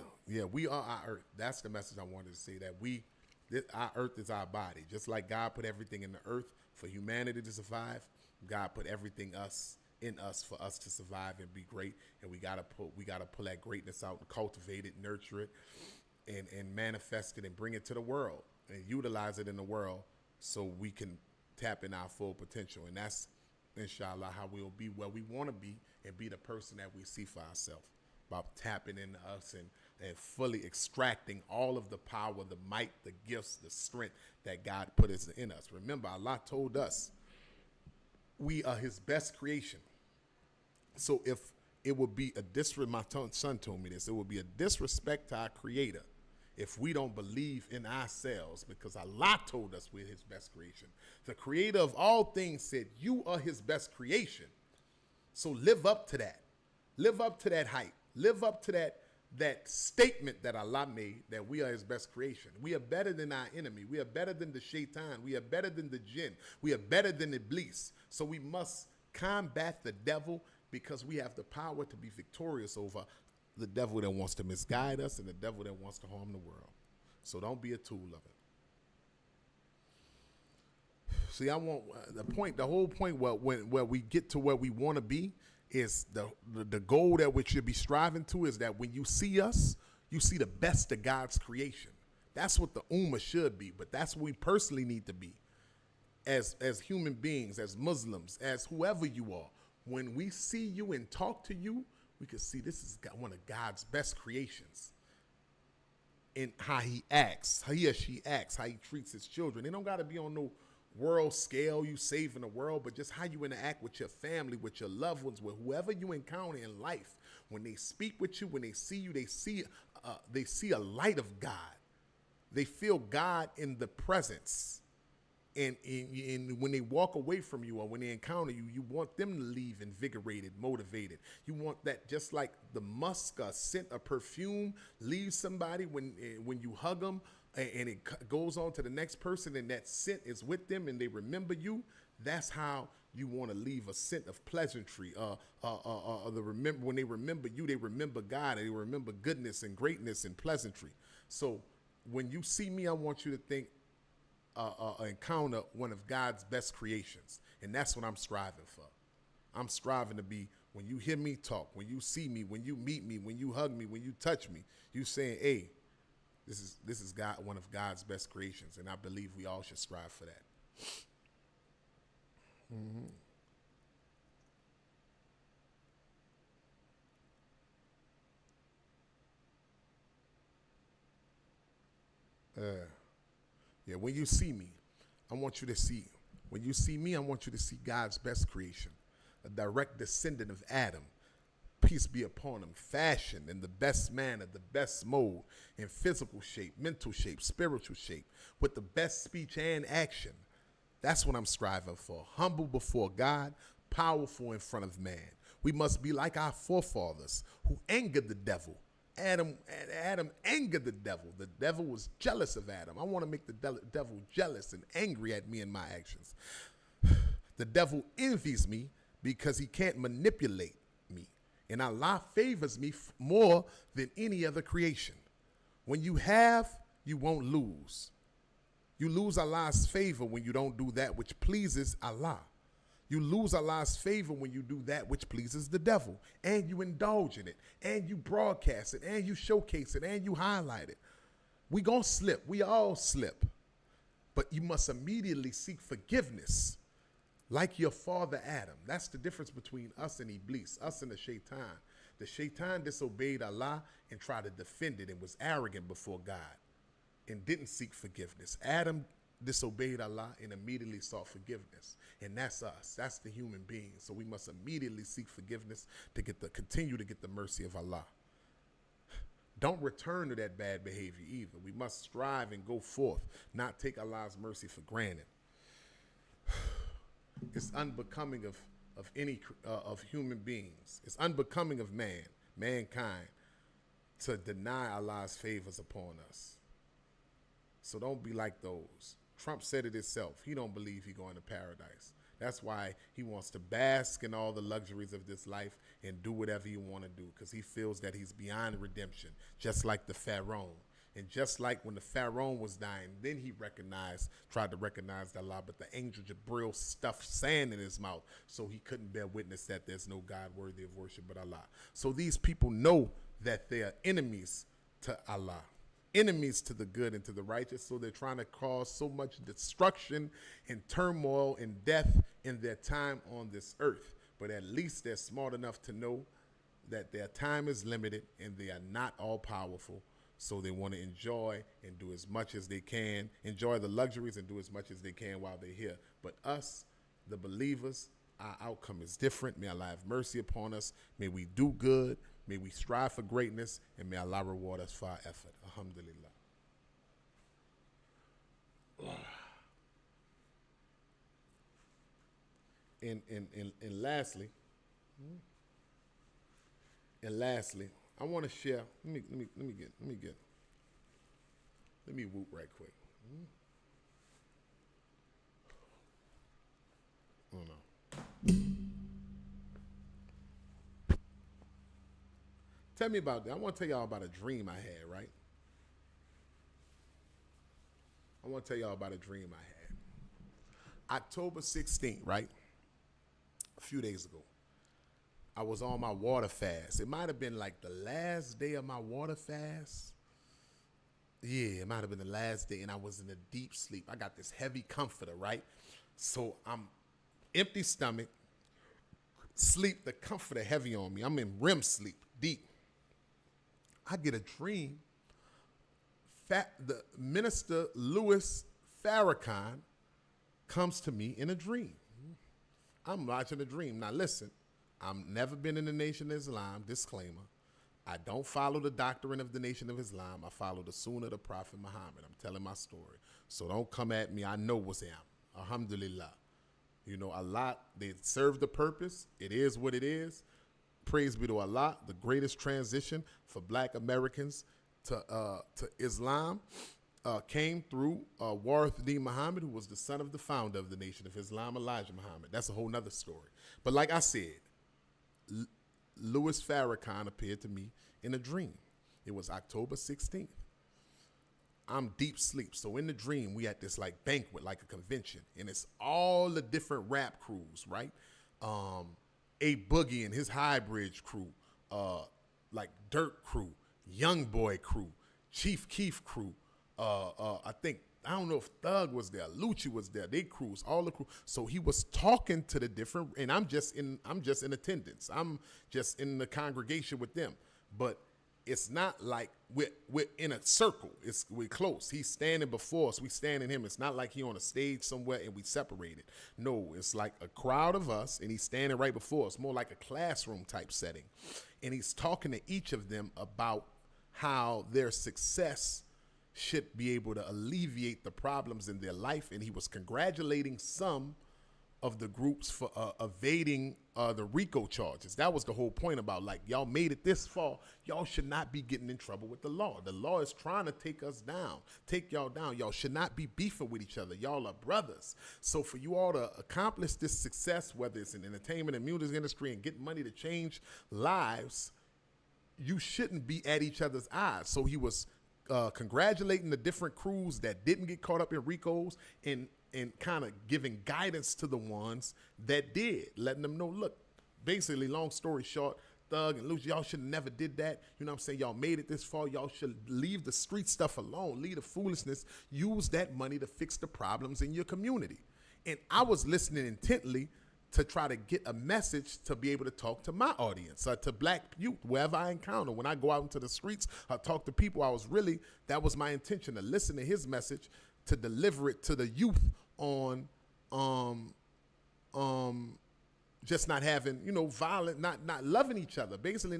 we are our earth. That's the message I wanted to say, that our earth is our body. Just like God put everything in the earth for humanity to survive, God put everything in us for us to survive and be great. And we gotta pull that greatness out and cultivate it, nurture it, and manifest it and bring it to the world and utilize it in the world so we can tap in our full potential. And that's, inshallah, how we'll be where we want to be and be the person that we see for ourselves, about tapping into us and fully extracting all of the power, the might, the gifts, the strength that God put in us. Remember, Allah told us we are his best creation. So if it would be a disrespect, my son told me this, it would be a disrespect to our Creator if we don't believe in ourselves, because Allah told us we're his best creation. The Creator of all things said, you are his best creation. So live up to that. Live up to that height. Live up to that statement that Allah made, that we are his best creation. We are better than our enemy. We are better than the shaitan. We are better than the jinn. We are better than Iblis. So we must combat the devil, because we have the power to be victorious over the devil that wants to misguide us and the devil that wants to harm the world. So don't be a tool of it. See, I want the whole point where we get to where we want to be is the goal that we should be striving to is that when you see us, you see the best of God's creation. That's what the ummah should be, but that's what we personally need to be as human beings, as Muslims, as whoever you are. When we see you and talk to you, we can see this is one of God's best creations. In how he acts, how he or she acts, how he treats his children. It don't got to be on no world scale, you saving the world, but just how you interact with your family, with your loved ones, with whoever you encounter in life. When they speak with you, when they see you, they see a light of God. They feel God in the presence. And when they walk away from you or when they encounter you, you want them to leave invigorated, motivated. You want that, just like the musk, scent of perfume leaves somebody when you hug them, and it goes on to the next person, and that scent is with them and they remember you. That's how you want to leave a scent of pleasantry. When they remember you, they remember God, and they remember goodness and greatness and pleasantry. So when you see me, I want you to think, encounter one of God's best creations. And that's what I'm striving for. I'm striving to be, when you hear me talk, when you see me, when you meet me, when you hug me, when you touch me, you saying, hey, this is God, one of God's best creations. And I believe we all should strive for that. Yeah, when you see me, I want you to see. When you see me, I want you to see God's best creation, a direct descendant of Adam, peace be upon him, fashioned in the best manner, the best mode, in physical shape, mental shape, spiritual shape, with the best speech and action. That's what I'm striving for. Humble before God, powerful in front of man. We must be like our forefathers who angered the devil. Adam angered the devil. The devil was jealous of Adam. I want to make the devil jealous and angry at me and my actions. The devil envies me because he can't manipulate me. And Allah favors me more than any other creation. When you have, you won't lose. You lose Allah's favor when you don't do that which pleases Allah. You lose Allah's favor when you do that which pleases the devil, and you indulge in it, and you broadcast it, and you showcase it, and you highlight it. We gonna slip. We all slip. But you must immediately seek forgiveness, like your father Adam. That's the difference between us and Iblis, us and the shaitan. The shaitan disobeyed Allah and tried to defend it and was arrogant before God and didn't seek forgiveness. Adam disobeyed Allah and immediately sought forgiveness. And that's us. That's the human being. So we must immediately seek forgiveness to continue to get the mercy of Allah. Don't return to that bad behavior either. We must strive and go forth, not take Allah's mercy for granted. It's unbecoming of human beings. It's unbecoming of mankind, to deny Allah's favors upon us. So don't be like those. Trump said it himself. He don't believe he going to paradise. That's why he wants to bask in all the luxuries of this life and do whatever he want to do, because he feels that he's beyond redemption, just like the Pharaoh. And just like when the Pharaoh was dying, then he tried to recognize Allah, but the angel Jibril stuffed sand in his mouth, so he couldn't bear witness that there's no God worthy of worship but Allah. So these people know that they are enemies to Allah, enemies to the good and to the righteous, so they're trying to cause so much destruction and turmoil and death in their time on this earth. But at least they're smart enough to know that their time is limited and they are not all powerful. So they want to enjoy and do as much as they can, enjoy the luxuries and do as much as they can while they're here. But us, the believers, our outcome is different. May Allah have mercy upon us. May we do good. May we strive for greatness. And may Allah reward us for our effort. Alhamdulillah. And lastly, I want to share. Let me whoop right quick. Oh no. Tell me about that. I want to tell y'all about a dream I had, right? I want to tell y'all about a dream I had. October 16th, right? A few days ago. I was on my water fast. It might have been like the last day of my water fast. Yeah, it might have been the last day, and I was in a deep sleep. I got this heavy comforter, right? So I'm empty stomach, sleep, the comforter heavy on me. I'm in REM sleep, deep. I get a dream. The minister Louis Farrakhan comes to me in a dream. I'm watching a dream. Now listen. I've never been in the Nation of Islam, disclaimer. I don't follow the doctrine of the Nation of Islam. I follow the Sunnah of the Prophet Muhammad. I'm telling my story. So don't come at me. I know what's am. Alhamdulillah. You know, Allah, they serve the purpose. It is what it is. Praise be to Allah, the greatest transition for black Americans to Islam came through Warith D. Muhammad, who was the son of the founder of the Nation of Islam, Elijah Muhammad. That's a whole nother story. But like I said, Louis Farrakhan appeared to me in a dream. It was October 16th. I'm deep sleep. So in the dream, we at this like banquet, like a convention, and it's all the different rap crews, right? A Boogie and his High Bridge crew, like Dirt crew, Young Boy crew, Chief Keef crew. I don't know if Thug was there, Lucci was there, they crews, all the crew. So he was talking to the different, and I'm just in attendance. I'm just in the congregation with them. But it's not like we're in a circle. We're close. He's standing before us. We standing him. It's not like he on a stage somewhere and we separated. No, it's like a crowd of us and he's standing right before us, more like a classroom type setting. And he's talking to each of them about how their success should be able to alleviate the problems in their life. And he was congratulating some of the groups for evading the RICO charges. That was the whole point about, like, y'all made it this far. Y'all should not be getting in trouble with the law. The law is trying to take us down, take y'all down. Y'all should not be beefing with each other. Y'all are brothers. So for you all to accomplish this success, whether it's in entertainment and music industry and getting money to change lives, you shouldn't be at each other's eyes. So he was congratulating the different crews that didn't get caught up in RICOs and kind of giving guidance to the ones that did, letting them know, look, basically, long story short, Thug and Lucy, y'all should have never did that. You know what I'm saying? Y'all made it this far. Y'all should leave the street stuff alone. Leave the foolishness. Use that money to fix the problems in your community. And I was listening intently to try to get a message to be able to talk to my audience, to black youth, wherever I encounter. When I go out into the streets, I talk to people. That was my intention, to listen to his message, to deliver it to the youth on just not having, violent, not loving each other. Basically,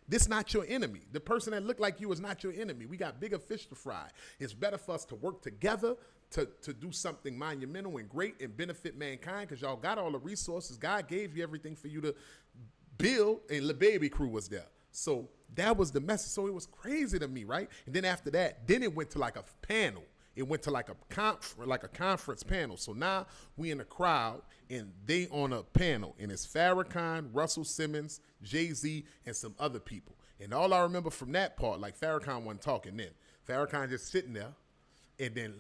this not your enemy. The person that looked like you is not your enemy. We got bigger fish to fry. It's better for us to work together to do something monumental and great and benefit mankind, because y'all got all the resources. God gave you everything for you to build, and the baby crew was there. So that was the message. So it was crazy to me, right? And then after that, then it went to like a panel. It went to like a conference panel. So now we in the crowd and they on a panel, and it's Farrakhan, Russell Simmons, Jay-Z, and some other people. And all I remember from that part, like, Farrakhan wasn't talking then. Farrakhan just sitting there, and then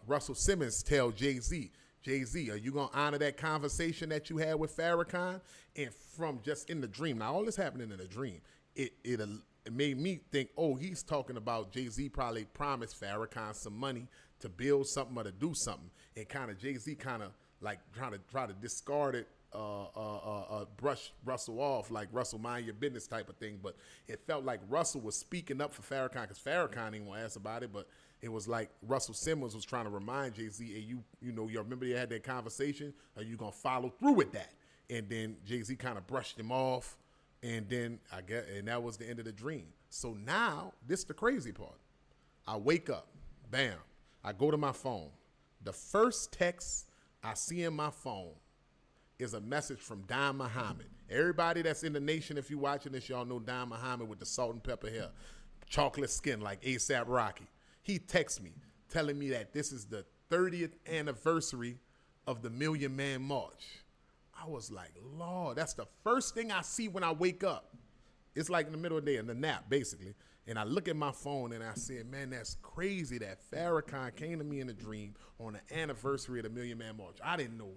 Russell Simmons tell Jay-Z, are you going to honor that conversation that you had with Farrakhan? And from just in the dream, now all this happening in a dream, it made me think, oh, he's talking about Jay-Z probably promised Farrakhan some money to build something or to do something. And kind of Jay-Z kind of like try to discard it, brush Russell off, like, Russell, mind your business type of thing. But it felt like Russell was speaking up for Farrakhan, because Farrakhan didn't want to ask about it, but it was like Russell Simmons was trying to remind Jay-Z, hey, you remember you had that conversation? Are you going to follow through with that? And then Jay-Z kind of brushed him off. And then and that was the end of the dream. So now, this is the crazy part. I wake up, bam, I go to my phone. The first text I see in my phone is a message from Don Muhammad. Everybody that's in the nation, if you're watching this, y'all know Don Muhammad with the salt and pepper hair, chocolate skin like ASAP Rocky. He texts me telling me that this is the 30th anniversary of the Million Man March. I was like, Lord, that's the first thing I see when I wake up. It's like in the middle of the day, in the nap, basically. And I look at my phone and I said, man, that's crazy that Farrakhan came to me in a dream on the anniversary of the Million Man March. I didn't know.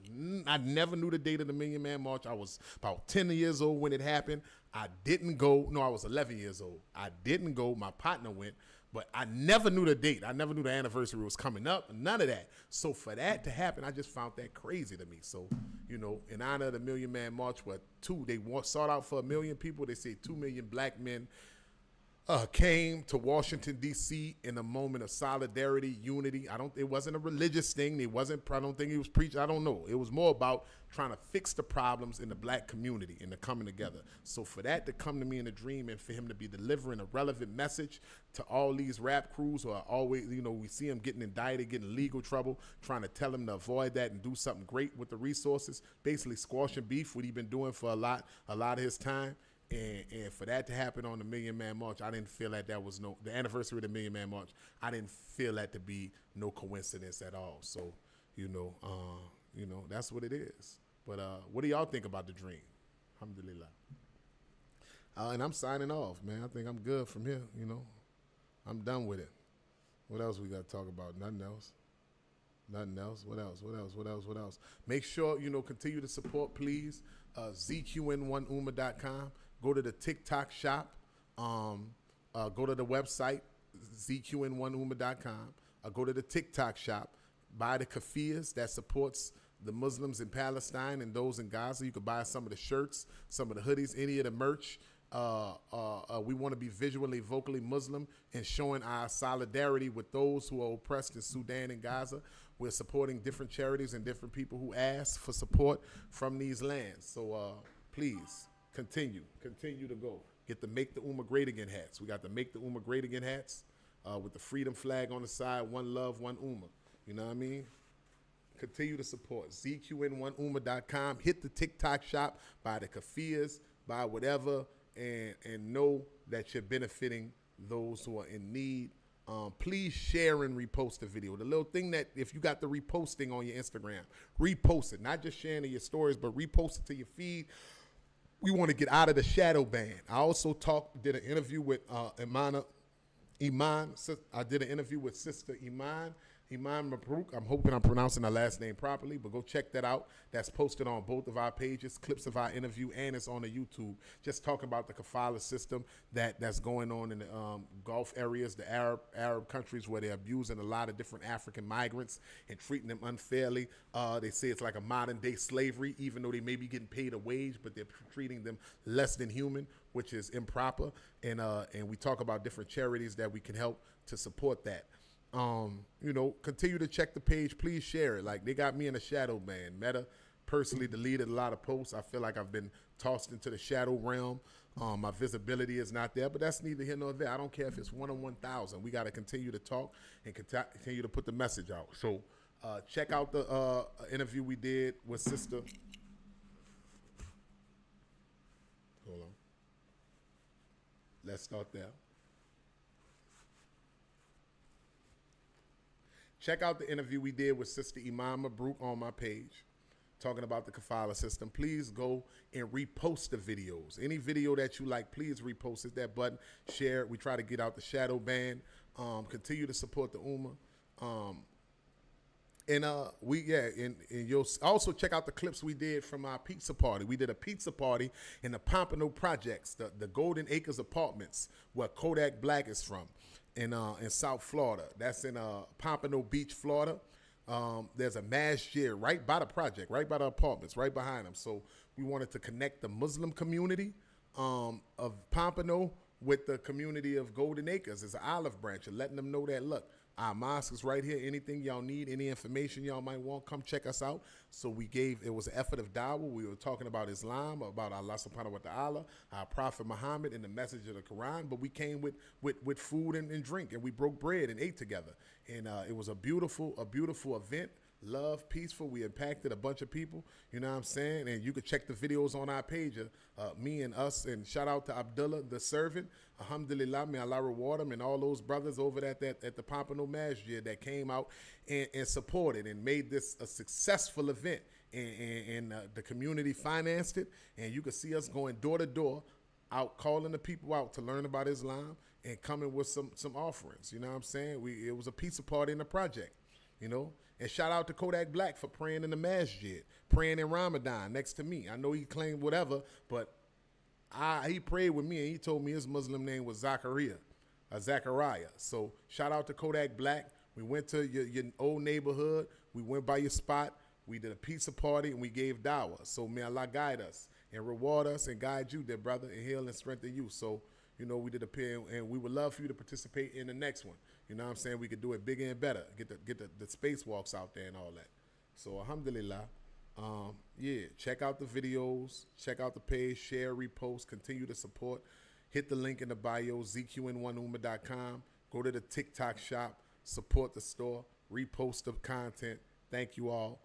I never knew the date of the Million Man March. I was about 10 years old when it happened. I didn't go. No, I was 11 years old. I didn't go. My partner went. But I never knew the date. I never knew the anniversary was coming up. None of that. So for that to happen, I just found that crazy to me. So, in honor of the Million Man March, they sought out for 1 million people. They say 2 million black men came to Washington, D.C. in a moment of solidarity, unity. It wasn't a religious thing. I don't think he was preaching. I don't know. It was more about trying to fix the problems in the black community and the coming together. So for that to come to me in a dream and for him to be delivering a relevant message to all these rap crews who are always, we see him getting indicted, getting in legal trouble, trying to tell him to avoid that and do something great with the resources, basically squashing beef, what he's been doing for a lot of his time. And for that to happen on the Million Man March, I didn't feel that was the anniversary of the Million Man March. I didn't feel that to be no coincidence at all. So, that's what it is. But what do y'all think about the dream? Alhamdulillah. And I'm signing off, man. I think I'm good from here. I'm done with it. What else we got to talk about? Nothing else. What else? Make sure, continue to support, please. ZQN1UMA.com. Go to the TikTok shop. Go to the website, ZQN1UMA.com. Go to the TikTok shop. Buy the kafirs that supports the Muslims in Palestine and those in Gaza. You can buy some of the shirts, some of the hoodies, any of the merch. We want to be visually, vocally Muslim and showing our solidarity with those who are oppressed in Sudan and Gaza. We're supporting different charities and different people who ask for support from these lands. So please continue to go. Get the Make the Ummah Great Again hats. We got the Make the Ummah Great Again hats with the freedom flag on the side, one love, one Ummah. You know what I mean? Continue to support. ZQN1Ummah.com. Hit the TikTok shop, buy the kafirs, buy whatever, and know that you're benefiting those who are in need. Please share and repost the video. The little thing that if you got the reposting on your Instagram, repost it. Not just sharing it in your stories, but repost it to your feed. We want to get out of the shadow ban. I also did an interview with Iman. I did an interview with Sister Iman Mabruk. I'm hoping I'm pronouncing her last name properly, but go check that out. That's posted on both of our pages, clips of our interview, and it's on the YouTube. Just talking about the kafala system that's going on in the Gulf areas, the Arab countries where they're abusing a lot of different African migrants and treating them unfairly. They say it's like a modern day slavery, even though they may be getting paid a wage, but they're treating them less than human, which is improper. And we talk about different charities that we can help to support that. Continue to check the page. Please share it. Like, they got me in a shadow ban. Meta personally deleted a lot of posts. I feel like I've been tossed into the shadow realm. My visibility is not there, but that's neither here nor there. I don't care if it's 1 on 1,000. We got to continue to talk and continue to put the message out. So check out the interview we did with Sister. Hold on. Let's start there. Check out the interview we did with Sister Iman Mabruk on my page, talking about the kafala system. Please go and repost the videos. Any video that you like, please repost it. That button, share it. We try to get out the shadow ban. Continue to support the Ummah. And you'll also check out the clips we did from our pizza party. We did a pizza party in the Pompano Projects, the Golden Acres Apartments, where Kodak Black is from. In South Florida. That's in Pompano Beach, Florida. There's a masjid right by the project, right by the apartments, right behind them. So we wanted to connect the Muslim community of Pompano with the community of Golden Acres. It's an olive branch, and letting them know that, look, our mosque is right here. Anything y'all need, any information y'all might want, come check us out. So it was an effort of dawah. We were talking about Islam, about Allah subhanahu wa ta'ala, our Prophet Muhammad, and the message of the Quran. But we came with food and drink, and we broke bread and ate together. And it was a beautiful event. Love, peaceful. We impacted a bunch of people, you know what I'm saying? And you can check the videos on our page, me and us, and shout out to Abdullah, the servant. Alhamdulillah, may Allah reward him, and all those brothers over at the Pompano Masjid that came out and supported and made this a successful event. And the community financed it, and you can see us going door to door, out calling the people out to learn about Islam and coming with some offerings, you know what I'm saying? It was a pizza party in the project, you know? And shout out to Kodak Black for praying in the masjid, praying in Ramadan next to me. I know he claimed whatever, but he prayed with me, and he told me his Muslim name was Zachariah. So shout out to Kodak Black. We went to your old neighborhood. We went by your spot. We did a pizza party, and we gave dawah. So may Allah guide us and reward us and guide you, dear brother, and heal and strengthen you. So, you know, we did a pair, and we would love for you to participate in the next one. You know what I'm saying? We could do it bigger and better. Get the spacewalks out there and all that. So alhamdulillah. Check out the videos. Check out the page. Share, repost. Continue to support. Hit the link in the bio, ZQN1Ummah.com. Go to the TikTok shop. Support the store. Repost the content. Thank you all.